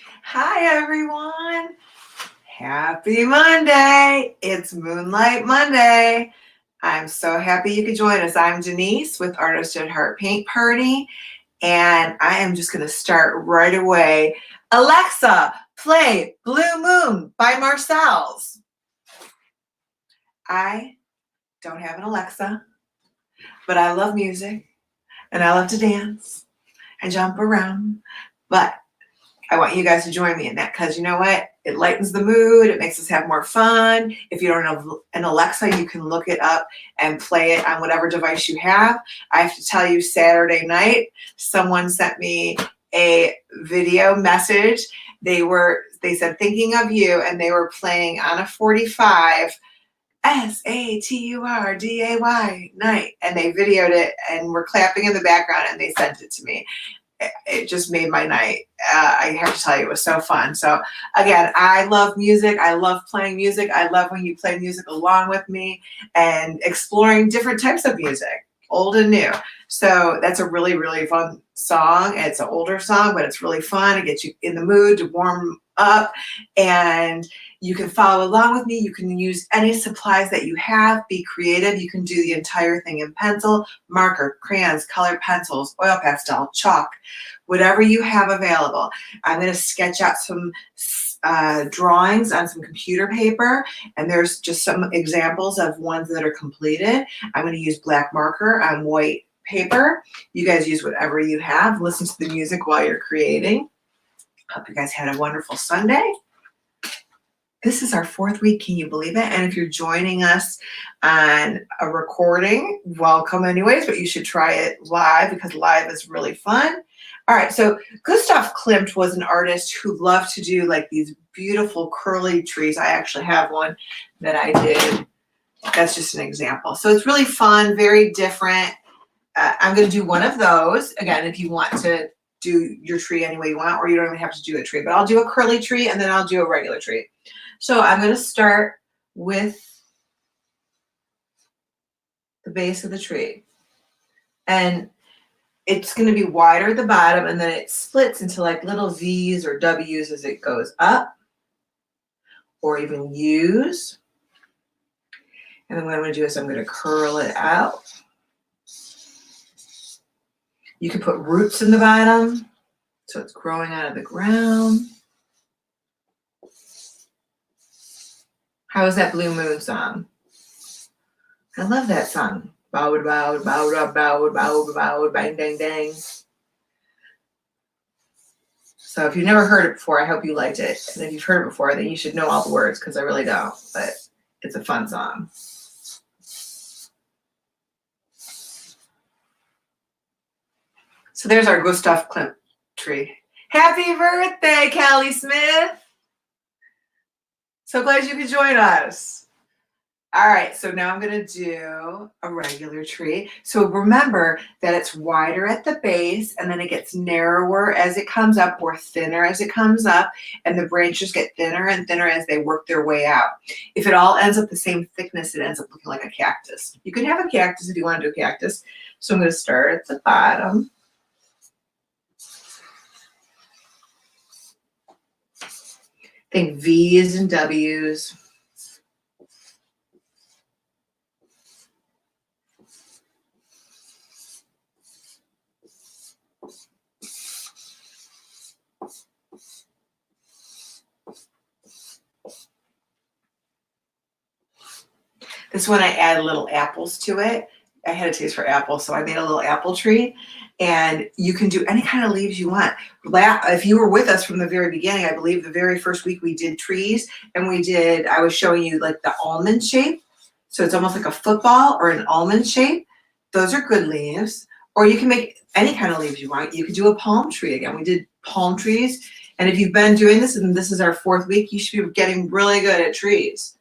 Hi, everyone. Happy Monday. It's Moonlight Monday. I'm so happy you could join us. I'm Denyse with Artist at Heart Paint Party, and I am just going to start right away. Alexa, play Blue Moon by Marcel's. I don't have an Alexa, but I love music, and I love to dance and jump around, but I want you guys to join me in that because you know what? It lightens the mood. It makes us have more fun. If you don't have an Alexa, you can look it up and play it on whatever device you have. I have to tell you, Saturday night, someone sent me a video message. They said, thinking of you, and they were playing on a 45 SATURDAY night. And they videoed it and were clapping in the background and they sent it to me. It just made my night. I have to tell you, it was so fun. So again, I love music. I love playing music. I love when you play music along with me and exploring different types of music, old and new. So that's a really, really fun song. It's an older song, but it's really fun. It gets you in the mood to warm up, and you can follow along with me. You can use any supplies that you have. Be creative. You can do the entire thing in pencil, marker, crayons, colored pencils, oil pastel, chalk, whatever you have available. I'm going to sketch out some drawings on some computer paper, and there's just some examples of ones that are completed. I'm going to use black marker on white paper. You guys use whatever you have. Listen to the music while you're creating. Hope you guys had a wonderful Sunday. This is our 4th week. Can you believe it? And if you're joining us on a recording, welcome anyways, but you should try it live because live is really fun. All right, so Gustav Klimt was an artist who loved to do like these beautiful curly trees. I actually have one that I did. That's just an example. So it's really fun, very different. I'm going to do one of those. Again, if you want to do your tree any way you want, or you don't even have to do a tree, but I'll do a curly tree and then I'll do a regular tree. So I'm going to start with the base of the tree, and it's going to be wider at the bottom, and then it splits into like little V's or W's as it goes up, or even U's. And then what I'm going to do is I'm going to curl it out. You can put roots in the bottom, so it's growing out of the ground. How is that Blue Moon song? I love that song. Bow, bow, bow, bow, bow, bow, bow, bang, dang, dang. So if you've never heard it before, I hope you liked it. And if you've heard it before, then you should know all the words because I really don't. But it's a fun song. So there's our Gustav Klimt tree. Happy birthday, Callie Smith. So glad you could join us. All right, so now I'm going to do a regular tree. So remember that it's wider at the base, and then it gets narrower as it comes up, or thinner as it comes up, and the branches get thinner and thinner as they work their way out. If it all ends up the same thickness, it ends up looking like a cactus. You can have a cactus if you want to do a cactus. So I'm going to start at the bottom. Think V's and W's. This one I add little apples to it. I had a taste for apples, so I made a little apple tree. And you can do any kind of leaves you want. If you were with us from the very beginning, I believe the very first week we did trees, and I was showing you like the almond shape. So it's almost like a football or an almond shape. Those are good leaves. Or you can make any kind of leaves you want. You could do a palm tree again. We did palm trees. And if you've been doing this, and this is our 4th week, you should be getting really good at trees.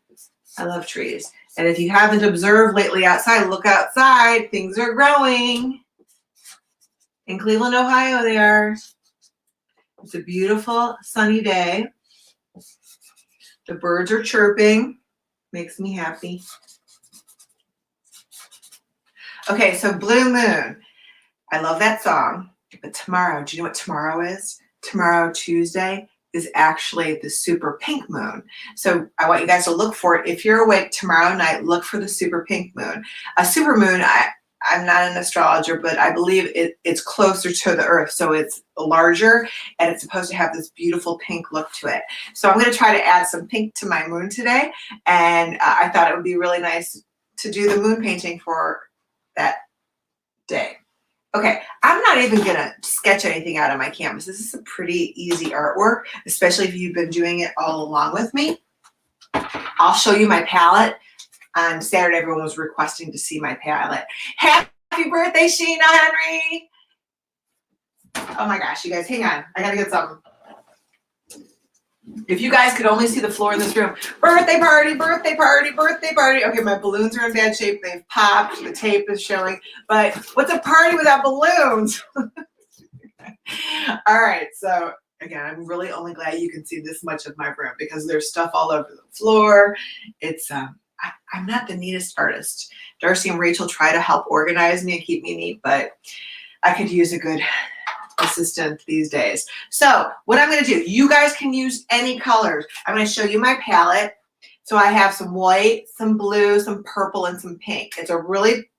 I love trees. And if you haven't observed lately outside, look outside. Things are growing. In Cleveland, Ohio, they are. It's a beautiful sunny day. The birds are chirping. Makes me happy. Okay, so Blue Moon. I love that song. But tomorrow, do you know what tomorrow is? Tomorrow, Tuesday, is actually the super pink moon. So I want you guys to look for it. If you're awake tomorrow night, look for the super pink moon. A super moon, I'm not an astrologer, but I believe it's closer to the earth. So it's larger and it's supposed to have this beautiful pink look to it. So I'm going to try to add some pink to my moon today. And I thought it would be really nice to do the moon painting for that day. Okay, I'm not even gonna sketch anything out on my canvas. This is a pretty easy artwork, especially if you've been doing it all along with me. I'll show you my palette. On Saturday, everyone was requesting to see my palette. Happy birthday, Sheena Henry! Oh my gosh, you guys, hang on. I gotta get something. If you guys could only see the floor in this room. Birthday party, birthday party, birthday party. Okay, my balloons are in bad shape. They've popped. The tape is showing. But what's a party without balloons? All right, so again, I'm really only glad you can see this much of my room because there's stuff all over the floor. It's I'm not the neatest artist. Darcy and Rachel try to help organize me and keep me neat, but I could use a good assistant these days. So what I'm going to do, you guys can use any colors. I'm going to show you my palette. So I have some white, some blue, some purple, and some pink. It's a really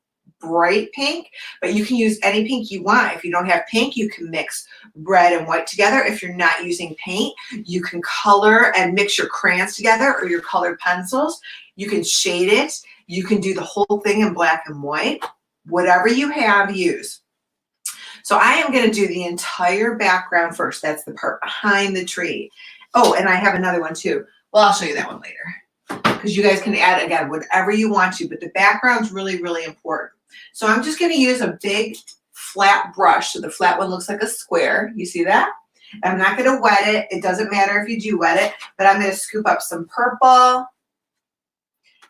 bright pink, but you can use any pink you want. If you don't have pink, you can mix red and white together. If you're not using paint, you can color and mix your crayons together or your colored pencils. You can shade it. You can do the whole thing in black and white. Whatever you have, use. So I am going to do the entire background first. That's the part behind the tree. Oh, and I have another one too. Well, I'll show you that one later because you guys can add, again, whatever you want to, but the background's really, really important. So I'm just going to use a big flat brush. So the flat one looks like a square. You see that? I'm not going to wet it. It doesn't matter if you do wet it, but I'm going to scoop up some purple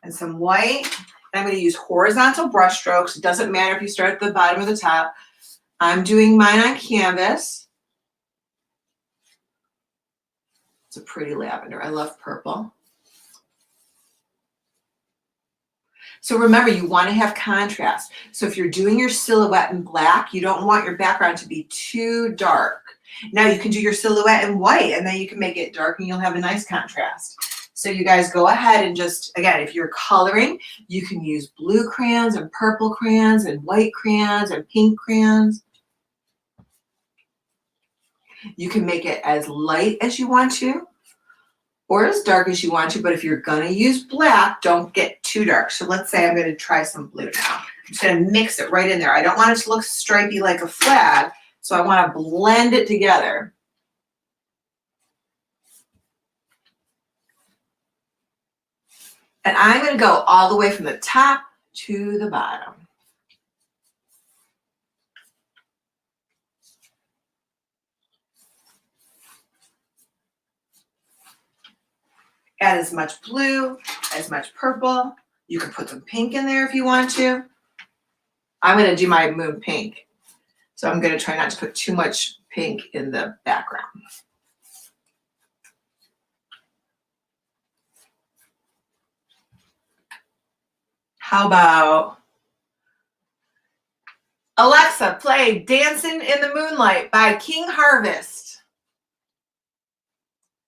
and some white. And I'm going to use horizontal brush strokes. It doesn't matter if you start at the bottom or the top. I'm doing mine on canvas. It's a pretty lavender. I love purple. So remember, you want to have contrast. So if you're doing your silhouette in black, you don't want your background to be too dark. Now you can do your silhouette in white and then you can make it dark and you'll have a nice contrast. So you guys go ahead and just, again, if you're coloring, you can use blue crayons and purple crayons and white crayons and pink crayons. You can make it as light as you want to or as dark as you want to, but if you're gonna use black, don't get too dark. So let's say I'm gonna try some blue now. I'm just gonna mix it right in there. I don't want it to look stripy like a flag, so I wanna blend it together. And I'm gonna go all the way from the top to the bottom. Add as much blue, as much purple. You can put some pink in there if you want to. I'm going to do my moon pink. So I'm going to try not to put too much pink in the background. How about Alexa, play Dancing in the Moonlight by King Harvest.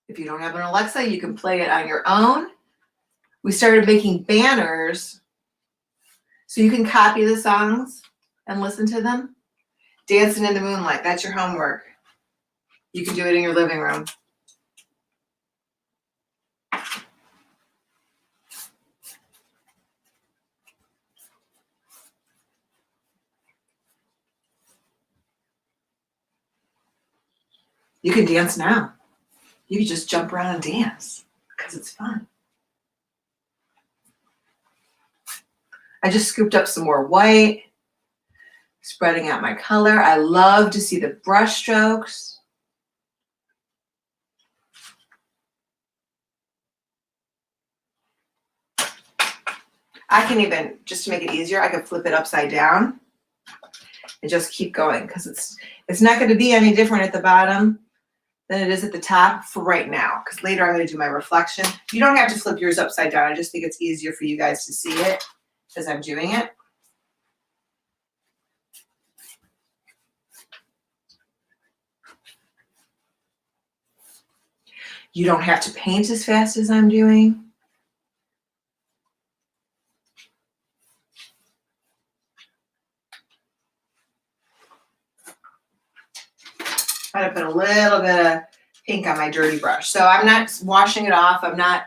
If you don't have an Alexa, you can play it on your own. We started making banners so you can copy the songs and listen to them. Dancing in the Moonlight, that's your homework. You can do it in your living room. You can dance now. You can just jump around and dance because it's fun. I just scooped up some more white, spreading out my color. I love to see the brush strokes. I can even, just to make it easier, I can flip it upside down and just keep going because it's not going to be any different at the bottom than it is at the top for right now, because later I'm going to do my reflection. You don't have to flip yours upside down. I just think it's easier for you guys to see it as I'm doing it. You don't have to paint as fast as I'm doing. I'm gonna put a little bit of pink on my dirty brush. So I'm not washing it off. I'm not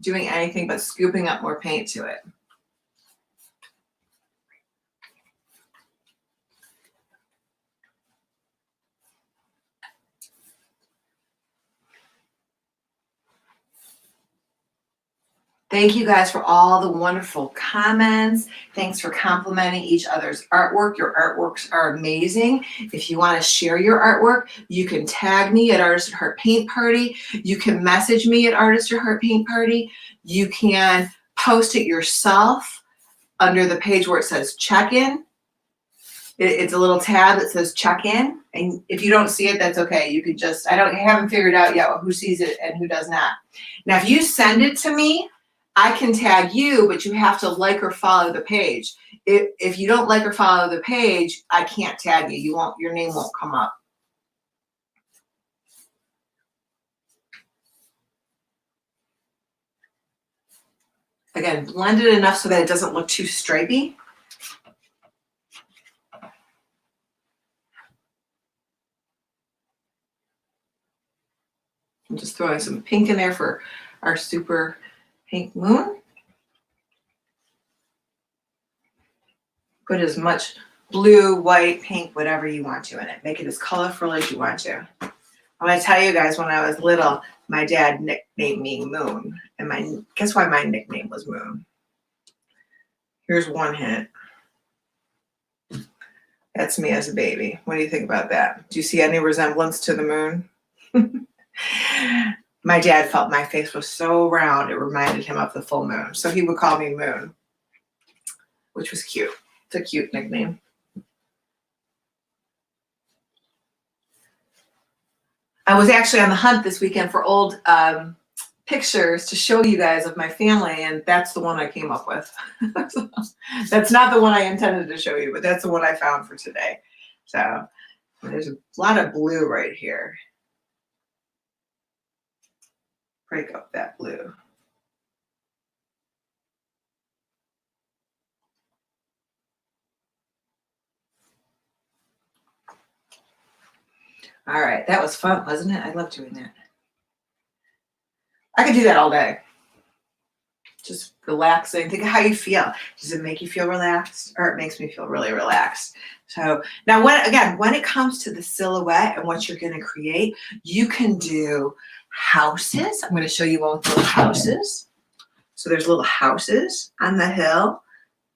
doing anything but scooping up more paint to it. Thank you guys for all the wonderful comments. Thanks for complimenting each other's artwork. Your artworks are amazing. If you want to share your artwork, you can tag me at Artist at Heart Paint Party. You can message me at Artist at Heart Paint Party. You can post it yourself under the page where it says check-in. It's a little tab that says check-in. And if you don't see it, that's okay. You could just, I haven't figured out yet who sees it and who does not. Now, if you send it to me, I can tag you, but you have to like or follow the page. If you don't like or follow the page, I can't tag you. Your name won't come up. Again, blend it enough so that it doesn't look too stripy. I'm just throwing some pink in there for our super pink moon. Put as much blue, white, pink, whatever you want to in it. Make it as colorful as you want to. I'm going to tell you guys, when I was little, my dad nicknamed me Moon. And guess why my nickname was Moon? Here's one hint. That's me as a baby. What do you think about that? Do you see any resemblance to the moon? My dad felt my face was so round, it reminded him of the full moon. So he would call me Moon, which was cute. It's a cute nickname. I was actually on the hunt this weekend for old pictures to show you guys of my family, and that's the one I came up with. That's not the one I intended to show you, but that's the one I found for today. So there's a lot of blue right here. Break up that blue. All right, that was fun, wasn't it? I love doing that. I could do that all day. Just relaxing. Think of how you feel. Does it make you feel relaxed? Or it makes me feel really relaxed. So now when it comes to the silhouette and what you're going to create, you can do houses. I'm going to show you one with little houses. So there's little houses on the hill.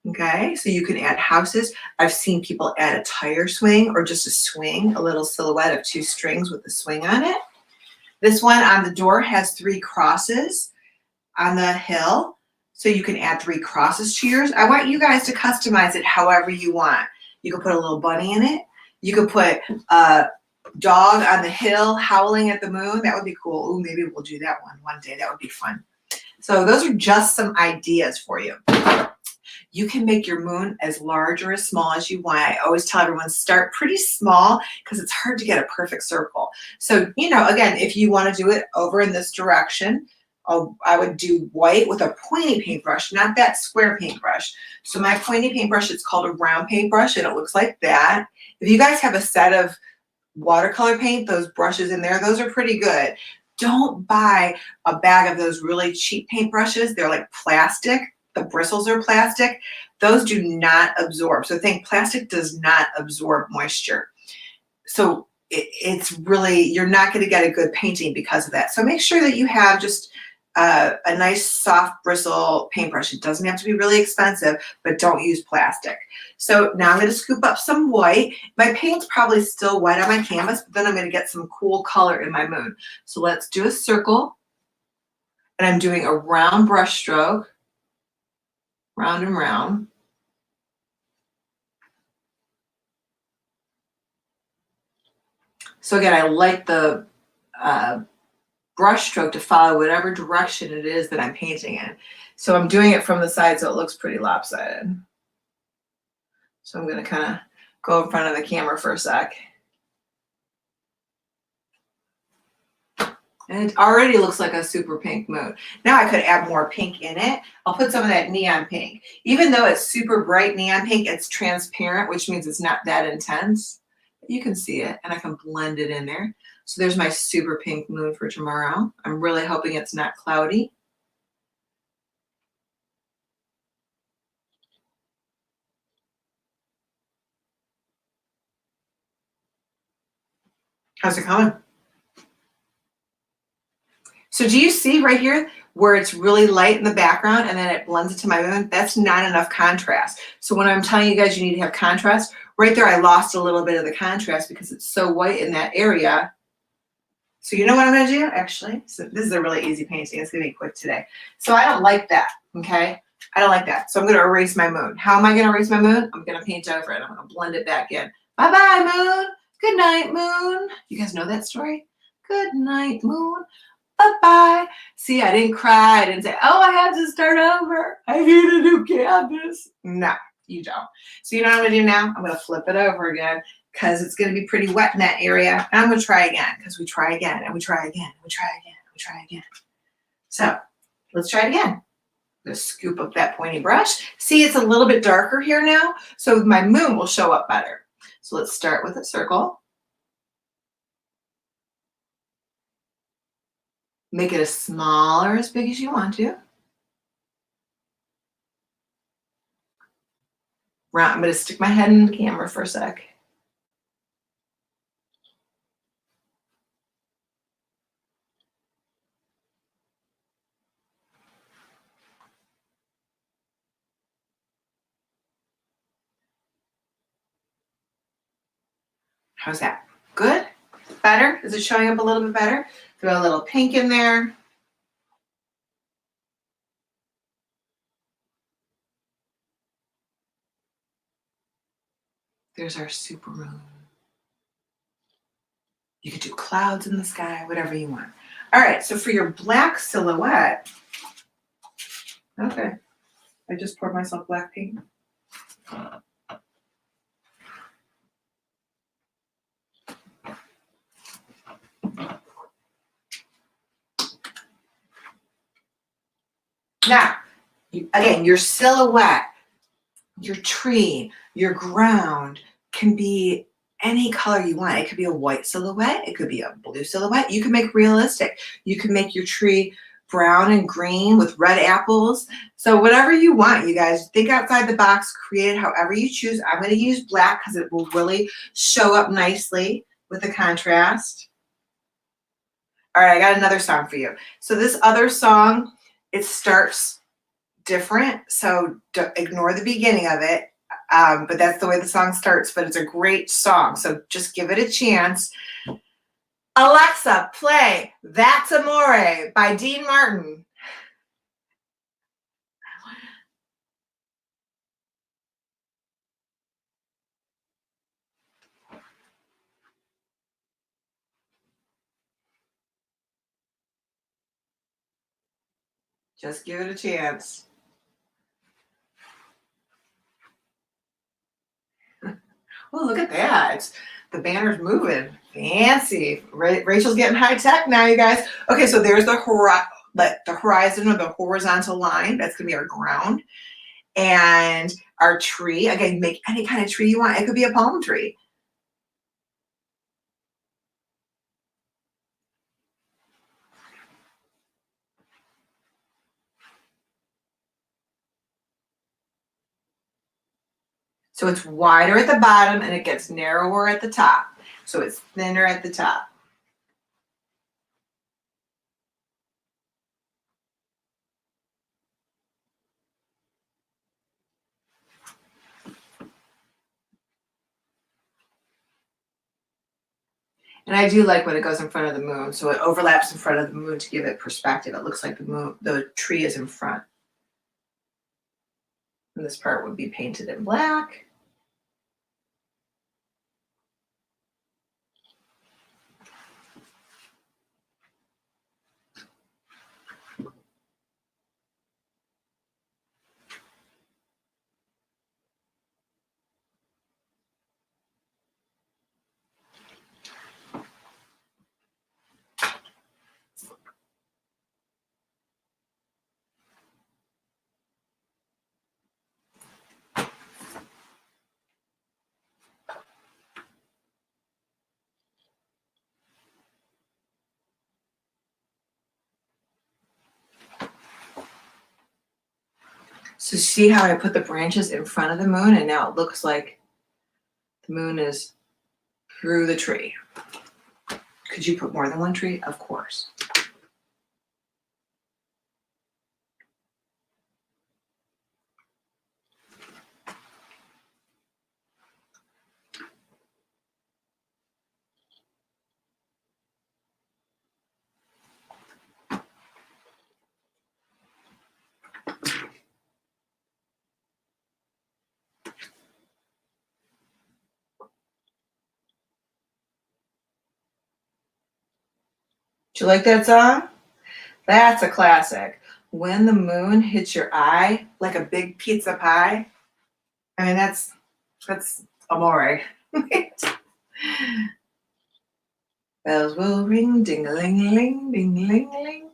Okay, so you can add houses. I've seen people add a tire swing or just a swing, a little silhouette of 2 strings with a swing on it. This one on the door has 3 crosses on the hill. So you can add 3 crosses to yours. I want you guys to customize it however you want. You can put a little bunny in it. You could put a dog on the hill howling at the moon. That would be cool. Ooh, maybe we'll do that one day. That would be fun. So those are just some ideas for you. You can make your moon as large or as small as you want. I always tell everyone start pretty small because it's hard to get a perfect circle. So, again, if you want to do it over in this direction, I would do white with a pointy paintbrush, not that square paintbrush. So my pointy paintbrush, it's called a round paintbrush, and it looks like that. If you guys have a set of watercolor paint, those brushes in there, those are pretty good. Don't buy a bag of those really cheap paintbrushes. They're like plastic. The bristles are plastic. Those do not absorb. So think plastic does not absorb moisture. So it's really, you're not going to get a good painting because of that. So make sure that you have just a nice soft bristle paintbrush. It doesn't have to be really expensive, but don't use plastic. So now I'm going to scoop up some white. My paint's probably still white on my canvas, but then I'm going to get some cool color in my moon. So let's do a circle. And I'm doing a round brush stroke. Round and round. So again, I like the brush stroke to follow whatever direction it is that I'm painting in. So I'm doing it from the side so it looks pretty lopsided. So I'm going to kind of go in front of the camera for a sec. And it already looks like a super pink moon. Now I could add more pink in it. I'll put some of that neon pink. Even though it's super bright neon pink, it's transparent, which means it's not that intense. You can see it, and I can blend it in there. So there's my super pink moon for tomorrow. I'm really hoping it's not cloudy. How's it coming? So do you see right here where it's really light in the background and then it blends it to my moon? That's not enough contrast. So when I'm telling you guys you need to have contrast, right there I lost a little bit of the contrast because it's so white in that area. So you know what I'm gonna do, actually? So this is a really easy painting. It's gonna be quick today. So I don't like that, okay? I don't like that. So I'm gonna erase my moon. How am I gonna erase my moon? I'm gonna paint over it. I'm gonna blend it back in. Bye-bye, moon. Good night, moon. You guys know that story? Good night, moon. Bye-bye. See, I didn't cry. I didn't say, oh, I have to start over. I need a new canvas. No, you don't. So you know what I'm gonna do now? I'm gonna flip it over again because it's gonna be pretty wet in that area. And I'm gonna try again because we try again and we try again and we try again and we try again. So let's try it again. I'm gonna scoop up that pointy brush. See, it's a little bit darker here now, so my moon will show up better. So let's start with a circle. Make it as small or as big as you want to. I'm going to stick my head in the camera for a sec. How's that? Good? Better? Is it showing up a little bit better? Throw a little pink in there. There's our super moon. You could do clouds in the sky, whatever you want. All right, so for your black silhouette, okay, I just poured myself black paint. Now, again, your silhouette, your tree, your ground can be any color you want. It could be a white silhouette. It could be a blue silhouette. You can make realistic. You can make your tree brown and green with red apples. So whatever you want, you guys, think outside the box, create it however you choose. I'm going to use black because it will really show up nicely with the contrast. All right, I got another song for you. So this other song, it starts different, so ignore the beginning of it, but that's the way the song starts, but it's a great song, so just give it a chance. Alexa, play That's Amore by Dean Martin. Just give it a chance. Oh, look at that. The banner's moving. Fancy. Rachel's getting high tech now, you guys. Okay, so there's the horizon or the horizontal line. That's going to be our ground. And our tree, again, make any kind of tree you want. It could be a palm tree. So it's wider at the bottom and it gets narrower at the top. So it's thinner at the top. And I do like when it goes in front of the moon. So it overlaps in front of the moon to give it perspective. It looks like the tree is in front. And this part would be painted in black. So see how I put the branches in front of the moon and now it looks like the moon is through the tree. Could you put more than one tree? Of course. Do you like that song? That's a classic. When the moon hits your eye like a big pizza pie. I mean, that's amore. Bells will ring, ding-a-ling-a-ling, ding-a-ling-a-ling.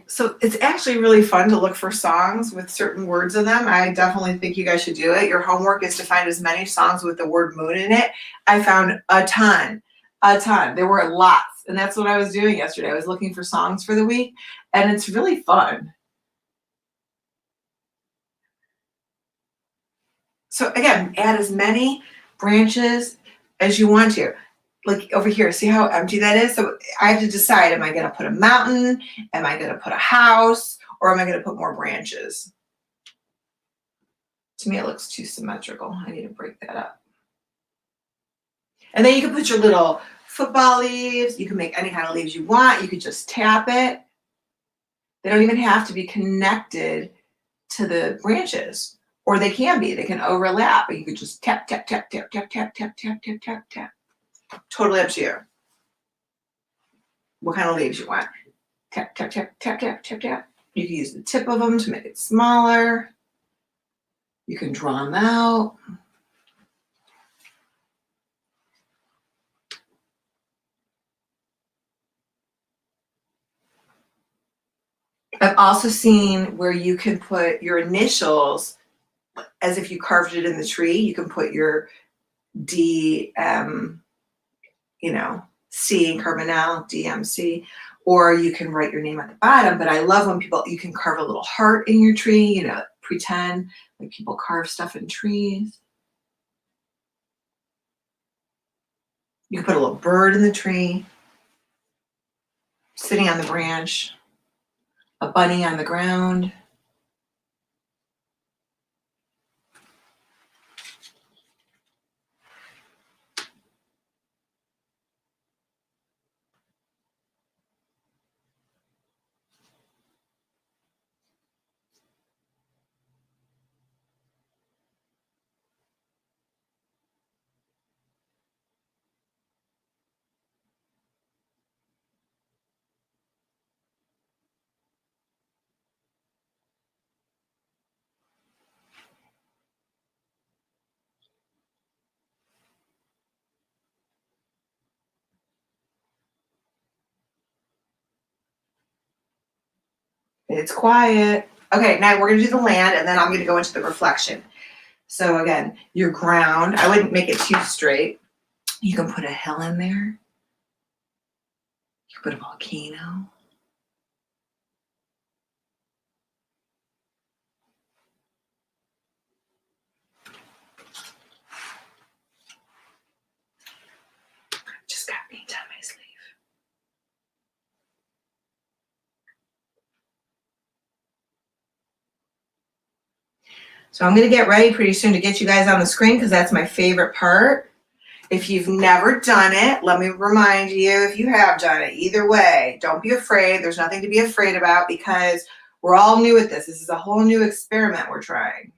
So it's actually really fun to look for songs with certain words in them. I definitely think you guys should do it. Your homework is to find as many songs with the word moon in it. I found a ton. There were lots. And that's what I was doing yesterday. I was looking for songs for the week, and it's really fun. So again, add as many branches as you want to. Like over here, see how empty that is? So I have to decide, am I gonna put a mountain? Am I gonna put a house? Or am I gonna put more branches? To me, it looks too symmetrical. I need to break that up. And then you can put your little football leaves. You can make any kind of leaves you want. You could just tap it. They don't even have to be connected to the branches. Or they can be. They can overlap. But you could just tap, tap, tap, tap, tap, tap, tap, tap, tap, tap, tap. Totally up to you. What kind of leaves you want? Tap, tap, tap, tap, tap, tap, tap. You can use the tip of them to make it smaller. You can draw them out. I've also seen where you can put your initials as if you carved it in the tree. You can put your D, C, Carbonell, DMC, or you can write your name at the bottom. But I love when you can carve a little heart in your tree, pretend like people carve stuff in trees. You can put a little bird in the tree, sitting on the branch, a bunny on the ground. It's quiet. Okay, now we're gonna do the land and then I'm gonna go into the reflection. So again, your ground, I wouldn't make it too straight. You can put a hill in there. You can put a volcano. Just got paint on my sleeve. So I'm gonna get ready pretty soon to get you guys on the screen because that's my favorite part. If you've never done it, let me remind you, if you have done it, either way, don't be afraid. There's nothing to be afraid about because we're all new at this. This is a whole new experiment we're trying.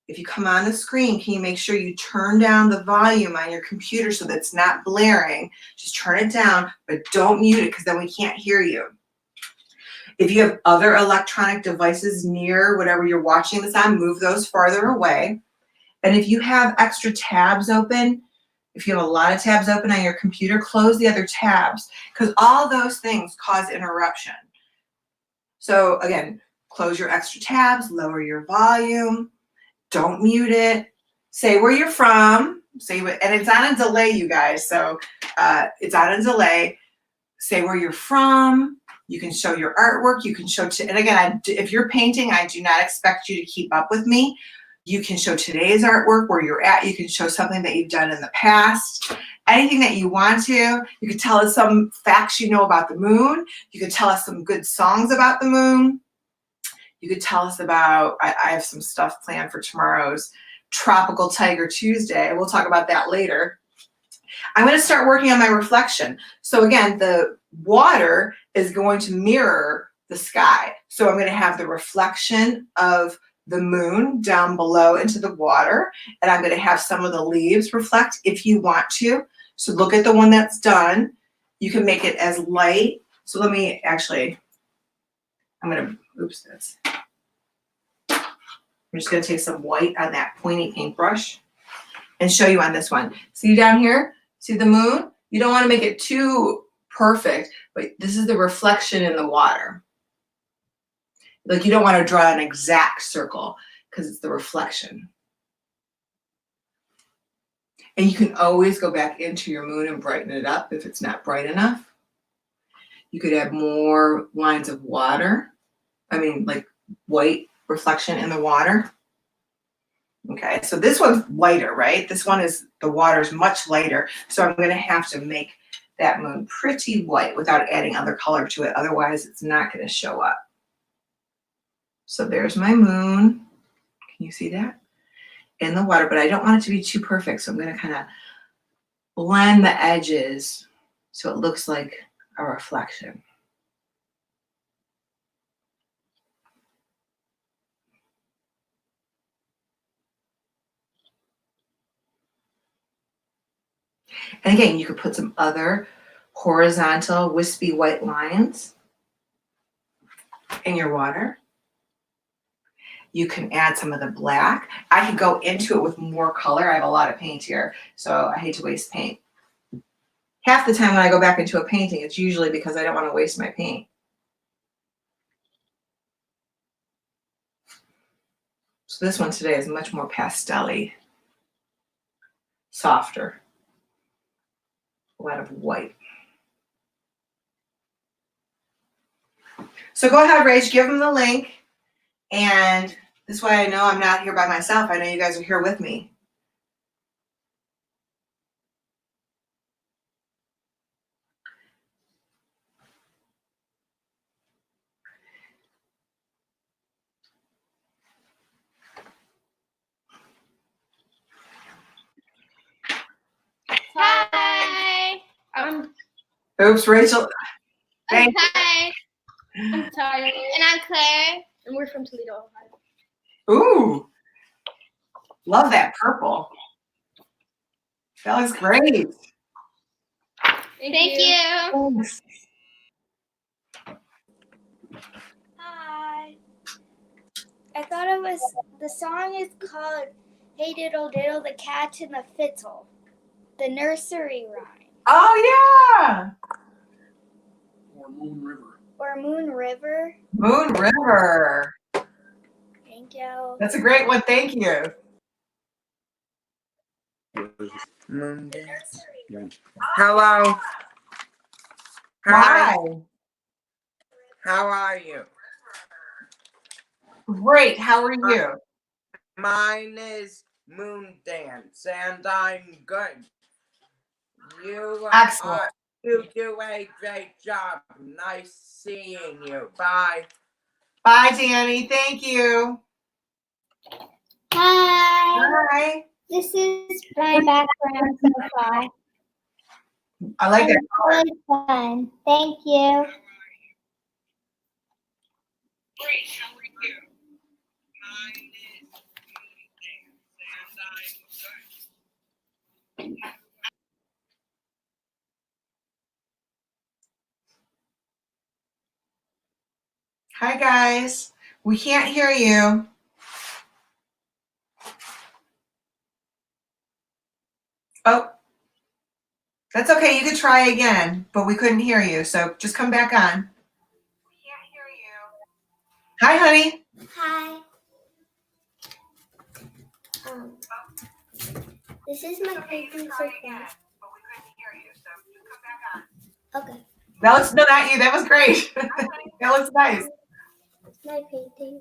If you come on the screen, can you make sure you turn down the volume on your computer so that it's not blaring? Just turn it down, but don't mute it because then we can't hear you. If you have other electronic devices near whatever you're watching this on, move those farther away. And if you have extra tabs open, if you have a lot of tabs open on your computer, close the other tabs because all those things cause interruption. So again, close your extra tabs, lower your volume, don't mute it, say where you're from, and it's on a delay, you guys, so it's on a delay. Say where you're from, You can show your artwork. You can show, and again, if you're painting, I do not expect you to keep up with me. You can show today's artwork, where you're at. You can show something that you've done in the past, anything that you want to. You could tell us some facts you know about the moon. You could tell us some good songs about the moon. You could tell us about, I have some stuff planned for tomorrow's Tropical Tiger Tuesday. We'll talk about that later. I'm going to start working on my reflection. So again, the water is going to mirror the sky. So I'm going to have the reflection of the moon down below into the water, and I'm going to have some of the leaves reflect if you want to. So look at the one that's done. You can make it as light. So let me actually, I'm going to, oops, this. I'm just going to take some white on that pointy paintbrush and show you on this one. See down here? See the moon? You don't want to make it too perfect, but this is the reflection in the water. Like, you don't want to draw an exact circle because it's the reflection. And you can always go back into your moon and brighten it up if it's not bright enough. You could add more lines of water. I mean, like white reflection in the water. Okay, so this one's lighter, right? This one is, the water's much lighter. So I'm going to have to make that moon pretty white without adding other color to it. Otherwise, it's not going to show up. So there's my moon. Can you see that? In the water, but I don't want it to be too perfect. So I'm going to kind of blend the edges so it looks like a reflection. And again, you could put some other horizontal wispy white lines in your water. You can add some of the black. I could go into it with more color. I have a lot of paint here, so I hate to waste paint. Half the time when I go back into a painting, it's usually because I don't want to waste my paint. So this one today is much more pastel-y, softer. A lot of white. So go ahead, Rach, give them the link. And this way I know I'm not here by myself. I know you guys are here with me. Hi. Oops, Rachel. Hi. I'm Tyler. And I'm Claire. And we're from Toledo, Ohio. Ooh. Love that purple. That looks great. Thank you. Thanks. Hi. I thought it was, the song is called Hey Diddle Diddle, the Cat and the Fiddle. The nursery rhyme. Oh, yeah. Or Moon River. Or Moon River. Moon River. Thank you. That's a great one. Thank you. Moon dance. Yeah. Hello. Hi. How are you? Great. How are you? Mine is Moon Dance, and I'm good. Excellent. You do a great job. Nice seeing you. Bye. Bye, Danny. Thank you. Hi. Hi. This is my background so far. I like that. It's really fun. Thank you. Great. How are you? Mine is Moon Dance, and I'm good. Hi, guys. We can't hear you. Oh, that's okay. You could try again, but we couldn't hear you. So just come back on. We can't hear you. Hi, honey. Hi. This is my painting so far. But we couldn't hear you. So just come back on. Okay. That looks, no, not you. That was great. That looks nice. My painting.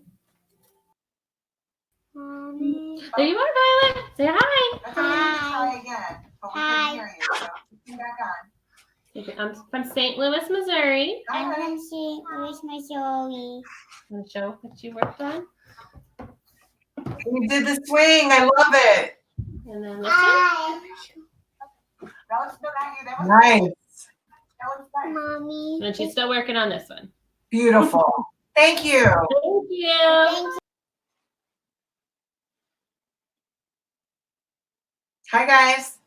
Mommy. There you are, Violet. Say hi. Try again, but we Hi. couldn't hear you. So come back on. I'm from St. Louis, Missouri. Hi, I'm honey. from St. Louis, Missouri. Want to show what you worked on? You did the swing. I love it. And then this one. Hi. That looks, no, not you. That was nice. That looks nice. Mommy. And then she's still working on this one. Beautiful. Thank you. Thank you. Thanks. Hi, guys.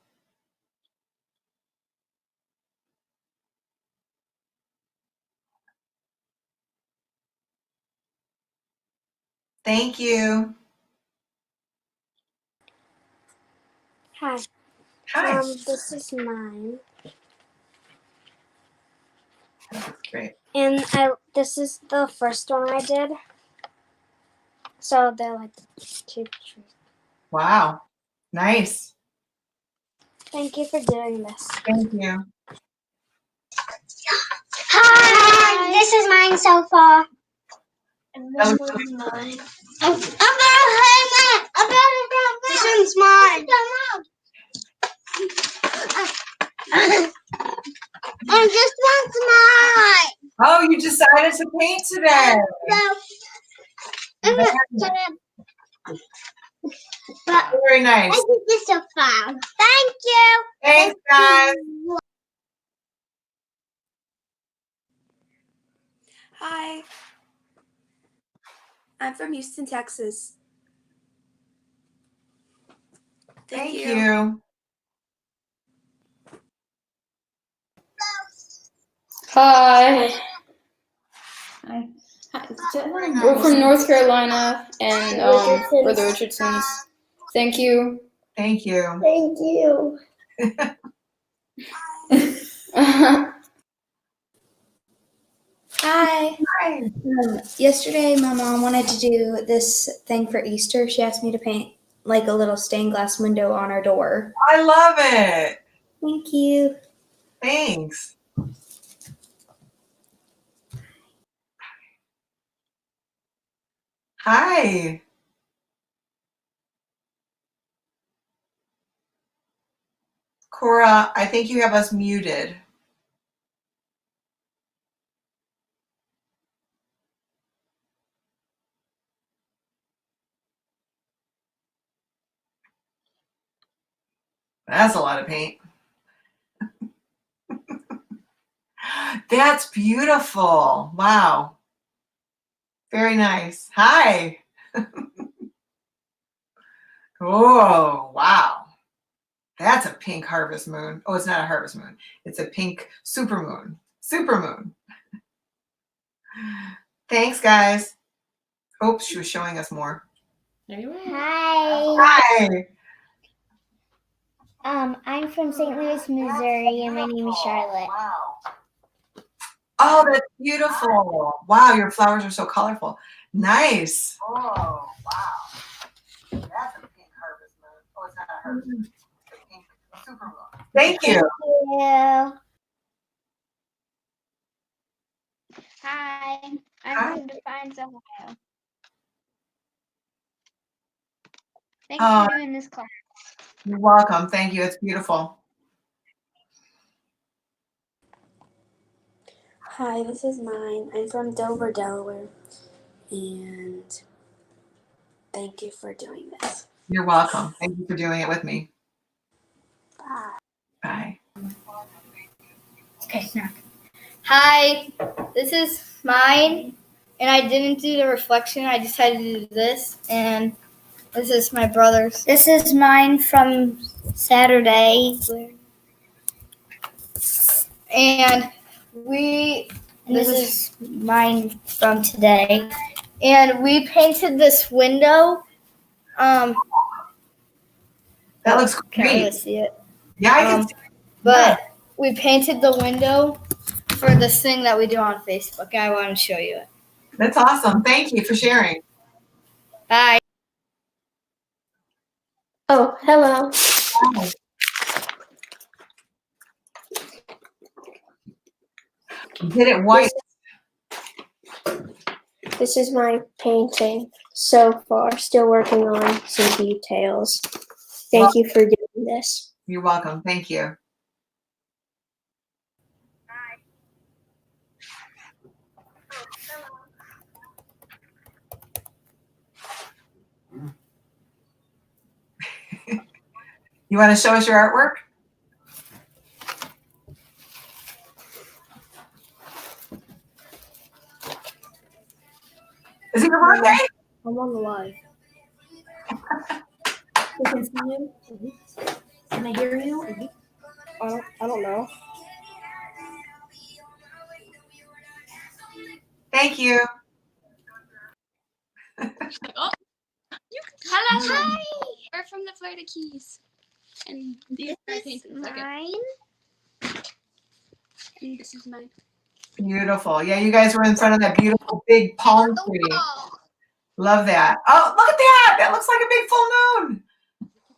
Thank you. Hi. Hi. This is mine. That's great. And this is the first one I did. So they're like two trees. Wow. Nice. Thank you for doing this. Thank you. Hi, this is mine so far. And That this was one's mine. This one's mine. And this one's mine. Oh, you decided to paint today. Very nice. I think this is fun. Thank you. Thanks, guys. Hi. I'm from Houston, Texas. Thank you. Hi, Hi. we're from North Carolina, and we're the Richardsons. Thank you. Thank you. Thank you. Hi. Hi. Yesterday, my mom wanted to do this thing for Easter. She asked me to paint like a little stained glass window on our door. I love it. Thank you. Thanks. Hi. Cora, I think you have us muted. That's a lot of paint. That's beautiful. Wow. Very nice. Hi. Oh, wow. That's a pink harvest moon. Oh, it's not a harvest moon. It's a pink supermoon. Supermoon. Thanks, guys. Oops, she was showing us more. There you are. Hi. Hi. I'm from St. Louis, Missouri, and my name is Charlotte. Wow. Oh, that's beautiful. Wow, your flowers are so colorful. Nice. Oh, wow. That's a pink harvest moon. Oh, it's not a harvest moon. It's a pink supermoon. Thank you. Yeah. Hi. I'm Hi. from Defiance, Ohio. Thanks Oh. for doing this class. You're welcome. Thank you. It's beautiful. Hi, this is mine. I'm from Dover, Delaware. And thank you for doing this. You're welcome. Thank you for doing it with me. Bye. Bye. Okay, snack. Hi, this is mine, and I didn't do the reflection. I decided to do this, and this is my brother's. This is mine from Saturday, and this is mine from today, and we painted this window. That looks Can't really great. see it. Yeah, I can see. But we painted the window for this thing that we do on Facebook. I want to show you it. That's awesome. Thank you for sharing. Bye. Oh, hello. Did it white. This is my painting so far. Still working on some details. Thank you for doing this. You're welcome. Thank you. You want to show us your artwork? Is it your birthday? I'm on the live. Can see you? Can I hear you? I don't know. Thank you. Oh, hello. Hi. We're from the Florida Keys. And these are paintings. Mine. And this is mine. Beautiful. Yeah, you guys were in front of that beautiful big palm tree. Love that. Oh, look at that. That looks like a big full moon.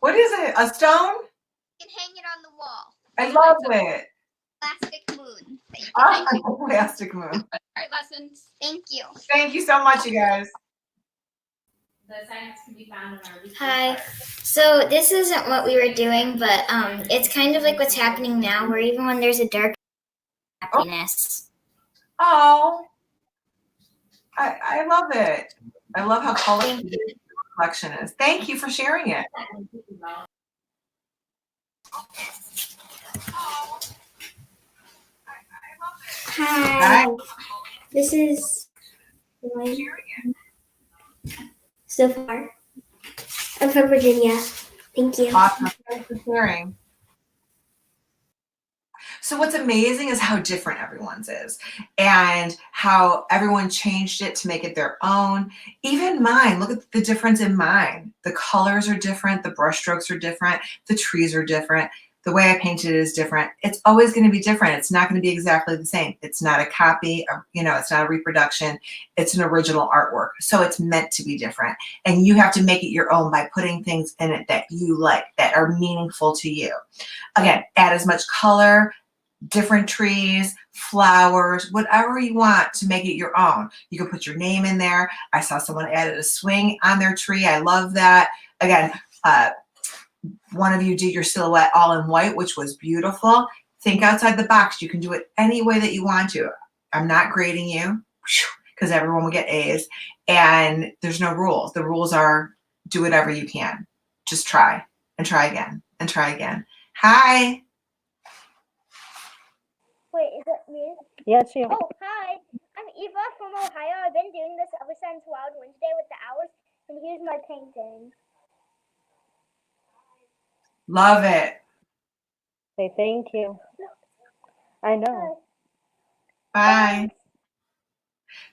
What is it? A stone? You can hang it on the wall. I love it. Plastic moon. Plastic moon. Art lessons. Thank you. Thank you so much, you guys. The assignments can be found in our resource Hi. card. So this isn't what we were doing, but it's kind of like what's happening now, where even when there's a dark happiness. Oh, I love it. I love how colorful Thank the collection is. Thank you for sharing it. Hi. Hi. This is so far. I'm from Virginia. Thank you. Awesome. Thanks for sharing. So what's amazing is how different everyone's is and how everyone changed it to make it their own. Even mine, look at the difference in mine. The colors are different, the brush strokes are different, the trees are different, the way I painted it is different. It's always going to be different. It's not going to be exactly the same. It's not a copy, or, it's not a reproduction. It's an original artwork. So it's meant to be different. And you have to make it your own by putting things in it that you like, that are meaningful to you. Again, add as much color, different trees, flowers, whatever you want to make it your own. You can put your name in there. I saw someone added a swing on their tree. I love that. Again, one of you did your silhouette all in white, which was beautiful. Think outside the box. You can do it any way that you want to. I'm not grading you because everyone will get A's, and there's no rules. The rules are do whatever you can. Just try and try again and try again. Hi. Wait, is it me? Yes, you. Oh, hi. I'm Eva from Ohio. I've been doing this ever since Wild Wednesday with the hours, and here's my painting. Love it. Say thank you. I know. Bye.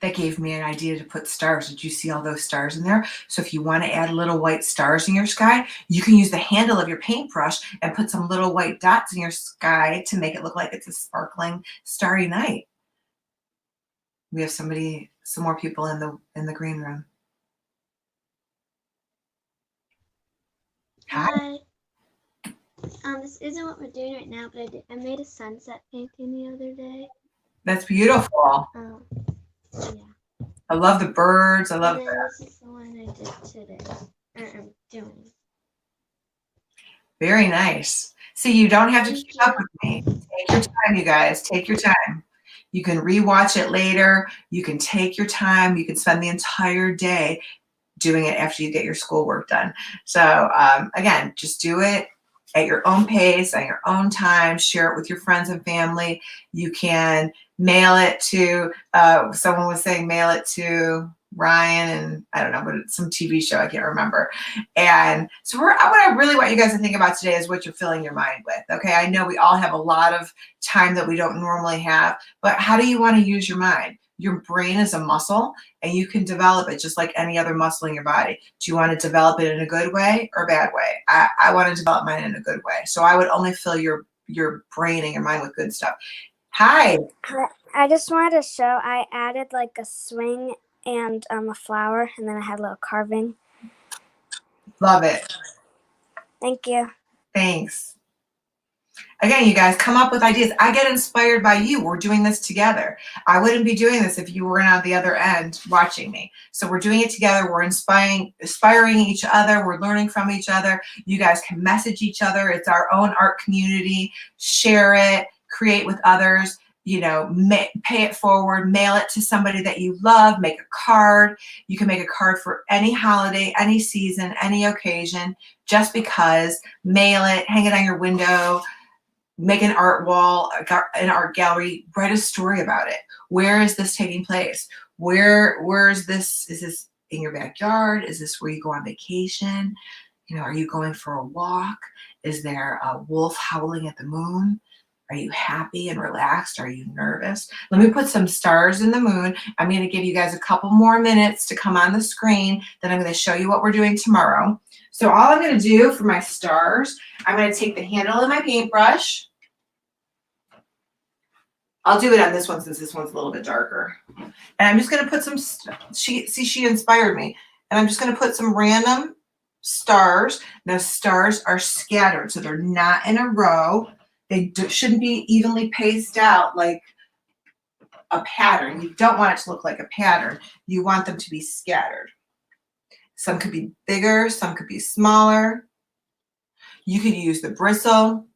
That gave me an idea to put stars. Did you see all those stars in there? So if you want to add little white stars in your sky, you can use the handle of your paintbrush and put some little white dots in your sky to make it look like it's a sparkling starry night. We have some more people in the green room. Hi. This isn't what we're doing right now, but I made a sunset painting the other day. That's beautiful. Yeah. I love the birds. I love And that. then this is the one I did today. I'm doing. Very nice. See, you don't have to keep up with me. Take your time, you guys. Take your time. You can rewatch it later. You can take your time. You can spend the entire day doing it after you get your schoolwork done. So again, just do it at your own pace, at your own time. Share it with your friends and family. You can mail it to, someone was saying mail it to Ryan and I don't know, but it's some TV show, I can't remember. And so what I really want you guys to think about today is what you're filling your mind with. Okay, I know we all have a lot of time that we don't normally have, but how do you want to use your mind? Your brain is a muscle and you can develop it just like any other muscle in your body. Do you want to develop it in a good way or a bad way? I want to develop mine in a good way. So I would only fill your brain and your mind with good stuff. Hi. I just wanted to show I added like a swing and a flower, and then I had a little carving. Love it. Thank you. Thanks. Again, you guys come up with ideas. I get inspired by you. We're doing this together. I wouldn't be doing this if you weren't on the other end watching me. So we're doing it together. We're inspiring each other. We're learning from each other. You guys can message each other. It's our own art community. Share it, create with others. You know, pay it forward, mail it to somebody that you love, make a card. You can make a card for any holiday, any season, any occasion, just because. Mail it, hang it on your window, make an art wall, an art gallery, write a story about it. Where is this taking place? Where is this? Is this in your backyard? Is this where you go on vacation? You know, are you going for a walk? Is there a wolf howling at the moon? Are you happy and relaxed? Are you nervous? Let me put some stars in the moon. I'm going to give you guys a couple more minutes to come on the screen. Then I'm going to show you what we're doing tomorrow. So all I'm going to do for my stars, I'm going to take the handle of my paintbrush. I'll do it on this one since this one's a little bit darker. And I'm just going to put some, she inspired me. And I'm just going to put some random stars. Now stars are scattered, so they're not in a row. They shouldn't be evenly paced out like a pattern. You don't want it to look like a pattern. You want them to be scattered. Some could be bigger, some could be smaller. You could use the bristle.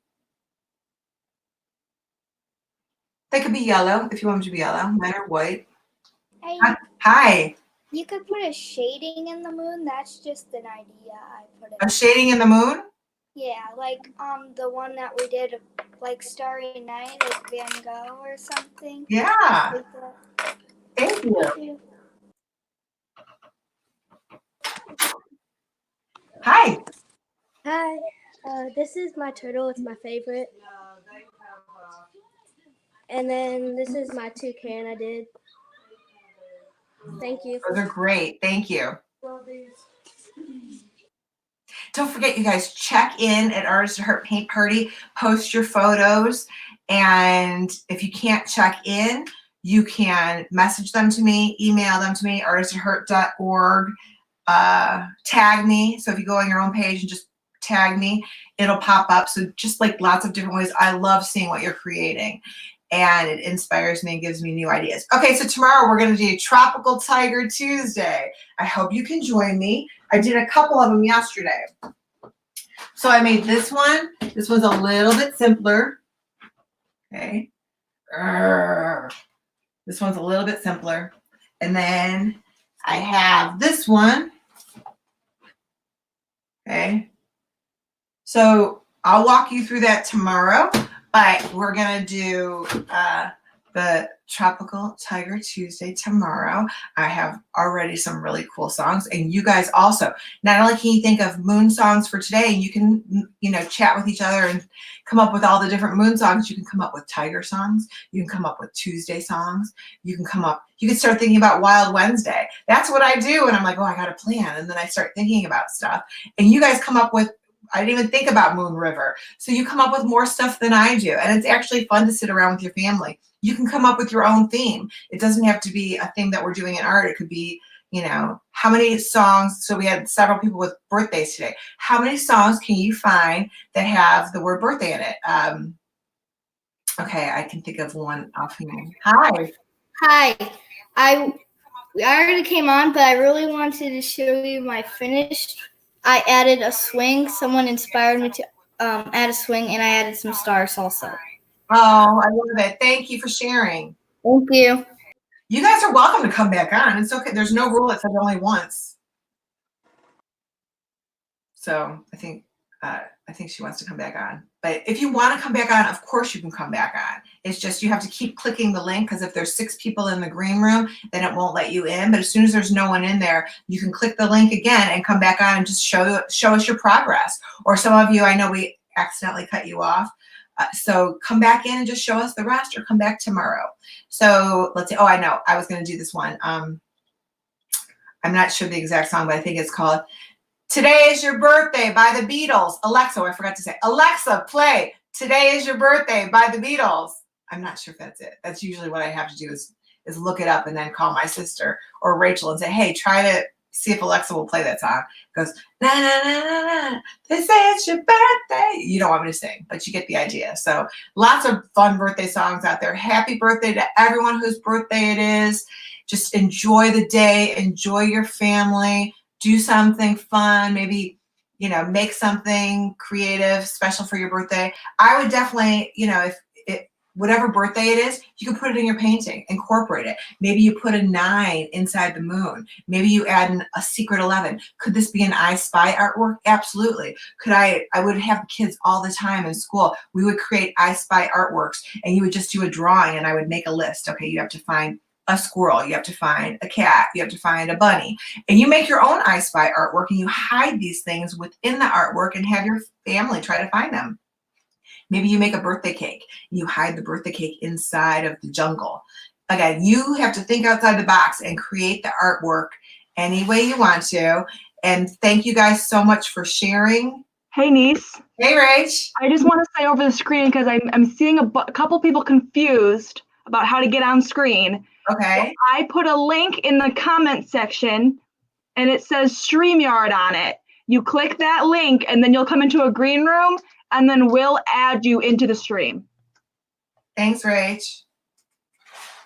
They could be yellow if you want them to be yellow. Mine are white. Hey, Hi. you could put a shading in the moon. That's just an idea I put A it. shading in the moon? Yeah, like the one that we did, like Starry Night, like Van Gogh or something. Yeah. Like that. Thank you. Thank you. Hi. Hi. This is my turtle. It's my favorite. And then this is my toucan I did. Thank you. Those are great. Thank you. Don't forget, you guys, check in at Artist at Heart Paint Party. Post your photos. And if you can't check in, you can message them to me, email them to me, artistatheart.org. Tag me. So if you go on your own page and just tag me, it'll pop up. So just like lots of different ways. I love seeing what you're creating. And it inspires me and gives me new ideas. Okay, so tomorrow we're going to do Tropical Tiger Tuesday. I hope you can join me. I did a couple of them yesterday. So I made this one. This one's a little bit simpler. Okay. This one's a little bit simpler. And then I have this one. Okay. So I'll walk you through that tomorrow. But we're going to do the Tropical Tiger Tuesday tomorrow. I have already some really cool songs. And you guys also, not only can you think of moon songs for today, and you can, you know, chat with each other and come up with all the different moon songs. You can come up with tiger songs. You can come up with Tuesday songs. You can start thinking about Wild Wednesday. That's what I do. And I'm like, oh, I got a plan. And then I start thinking about stuff. And you guys come up with, I didn't even think about Moon River. So you come up with more stuff than I do. And it's actually fun to sit around with your family. You can come up with your own theme. It doesn't have to be a thing that we're doing in art. It could be, you know, how many songs, so we had several people with birthdays today. How many songs can you find that have the word birthday in it? Okay, I can think of one offhand. Hi. Hi. I already came on, but I really wanted to show you my finished. I added a swing. Someone inspired me to add a swing, and I added some stars also. Oh, I love it. Thank you for sharing. Thank you. You guys are welcome to come back on. It's okay. There's no rule that says only once. So I think she wants to come back on. But if you want to come back on, of course you can come back on. It's just you have to keep clicking the link, because if there's 6 people in the green room, then it won't let you in. But as soon as there's no one in there, you can click the link again and come back on and just show us your progress. Or some of you, I know we accidentally cut you off. So come back in and just show us the rest, or come back tomorrow. So let's see. Oh, I know. I was going to do this one. I'm not sure the exact song, but I think it's called Today Is Your Birthday by the Beatles. Alexa, I forgot to say. Alexa, play Today Is Your Birthday by the Beatles. I'm not sure if that's it. That's usually what I have to do is look it up and then call my sister or Rachel and say, hey, try to see if Alexa will play that song. It goes, na na na na na, they say it's your birthday. You don't want me to sing, but you get the idea. So lots of fun birthday songs out there. Happy birthday to everyone whose birthday it is. Just enjoy the day, enjoy your family, do something fun, maybe, you know, make something creative, special for your birthday. I would definitely, you know, if whatever birthday it is, you can put it in your painting, incorporate it. Maybe you put a 9 inside the moon. Maybe you add a secret 11. Could this be an I Spy artwork? Absolutely. Could I would have kids all the time in school. We would create I Spy artworks, and you would just do a drawing, and I would make a list. Okay, you have to find a squirrel, you have to find a cat, you have to find a bunny, and you make your own I Spy artwork, and you hide these things within the artwork and have your family try to find them. Maybe you make a birthday cake, and you hide the birthday cake inside of the jungle. Again, you have to think outside the box and create the artwork any way you want to. And thank you guys so much for sharing. Hey, niece. Hey, Rach. I just want to say over the screen, because I'm seeing a couple people confused about how to get on screen. Okay. So I put a link in the comment section, and it says StreamYard on it. You click that link, and then you'll come into a green room, and then we'll add you into the stream. Thanks, Rach.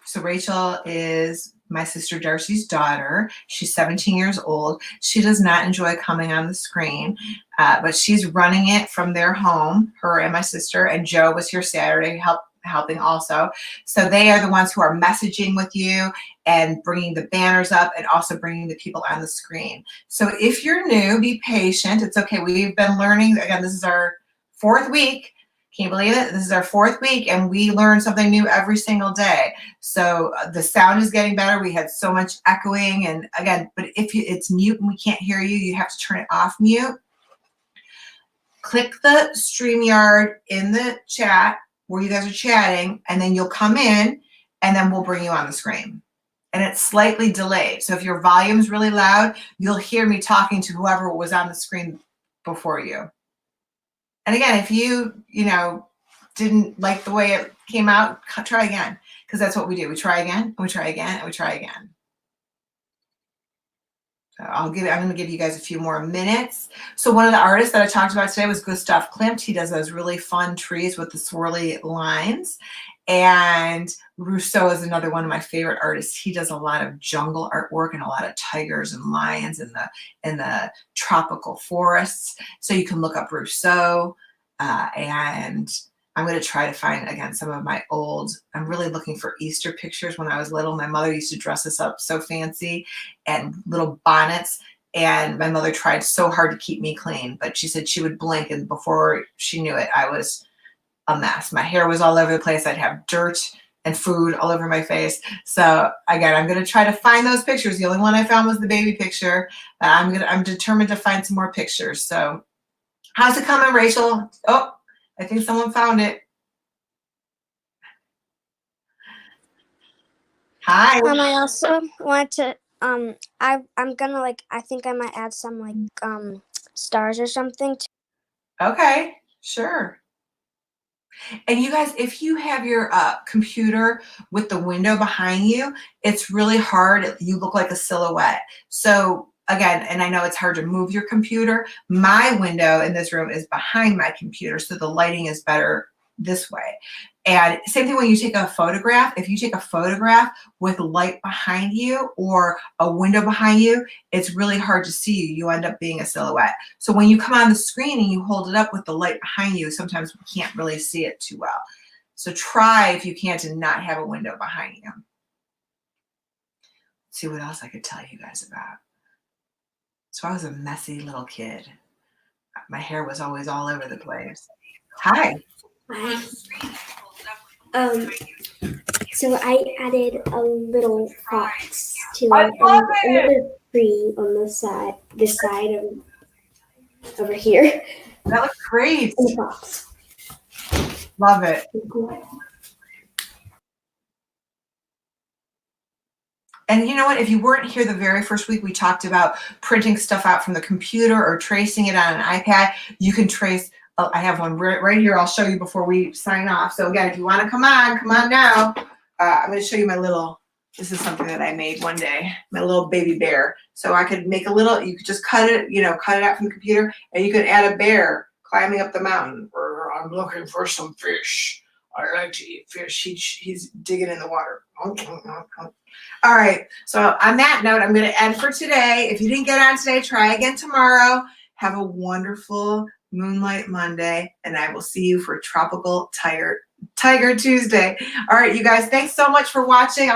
So Rachel is my sister Darcy's daughter. She's 17 years old. She does not enjoy coming on the screen, but she's running it from their home, her and my sister, and Joe was here Saturday helping also. So they are the ones who are messaging with you and bringing the banners up and also bringing the people on the screen. So if you're new, be patient. It's okay. We've been learning. Again, this is our 4th week. Can you believe it? This is our 4th week, and we learn something new every single day. So the sound is getting better. We had so much echoing, and again, but if it's mute and we can't hear you, you have to turn it off mute. Click the StreamYard in the chat where you guys are chatting, and then you'll come in, and then we'll bring you on the screen. And it's slightly delayed. So if your volume's really loud, you'll hear me talking to whoever was on the screen before you. And again, if you didn't like the way it came out, try again, because that's what we do. We try again, and we try again, and we try again. So I'm going to give you guys a few more minutes. So one of the artists that I talked about today was Gustav Klimt. He does those really fun trees with the swirly lines. And Rousseau is another one of my favorite artists. He does a lot of jungle artwork and a lot of tigers and lions in the tropical forests. So you can look up Rousseau, and I'm going to try to find, again, some of my old, I'm really looking for Easter pictures. When I was little, my mother used to dress us up so fancy and little bonnets. And my mother tried so hard to keep me clean, but she said she would blink, and before she knew it, I was a mess. My hair was all over the place. I'd have dirt and food all over my face. So again, I'm going to try to find those pictures. The only one I found was the baby picture. I'm determined to find some more pictures. So how's it coming, Rachel? Oh, I think someone found it. Hi. I also want to I'm gonna I think I might add some stars or something. Okay, sure. And you guys, if you have your computer with the window behind you, it's really hard. You look like a silhouette. So again, and I know it's hard to move your computer. My window in this room is behind my computer, so the lighting is better this way. And same thing when you take a photograph. If you take a photograph with light behind you or a window behind you, it's really hard to see you. You end up being a silhouette. So when you come on the screen and you hold it up with the light behind you, sometimes we can't really see it too well. So try, if you can, to not have a window behind you. Let's see what else I could tell you guys about. So I was a messy little kid. My hair was always all over the place. Hi. Hi. So I added a little fox to it, and another tree on this side of over here. That looks great. And a fox. Love it. And you know what? If you weren't here the very first week, we talked about printing stuff out from the computer or tracing it on an iPad. You can trace. I have one right here. I'll show you before we sign off. So again, if you want to come on now. I'm going to show you my little This is something that I made one day, my little baby bear. So I could make a little, you could just cut it, cut it out from the computer, and you could add a bear climbing up the mountain. I'm looking for some fish. I like to eat fish. He's digging in the water. All right. So on that note, I'm going to end for today. If you didn't get on today, try again tomorrow. Have a wonderful Moonlight Monday, and I will see you for Tropical Tiger Tuesday. All right, you guys, thanks so much for watching.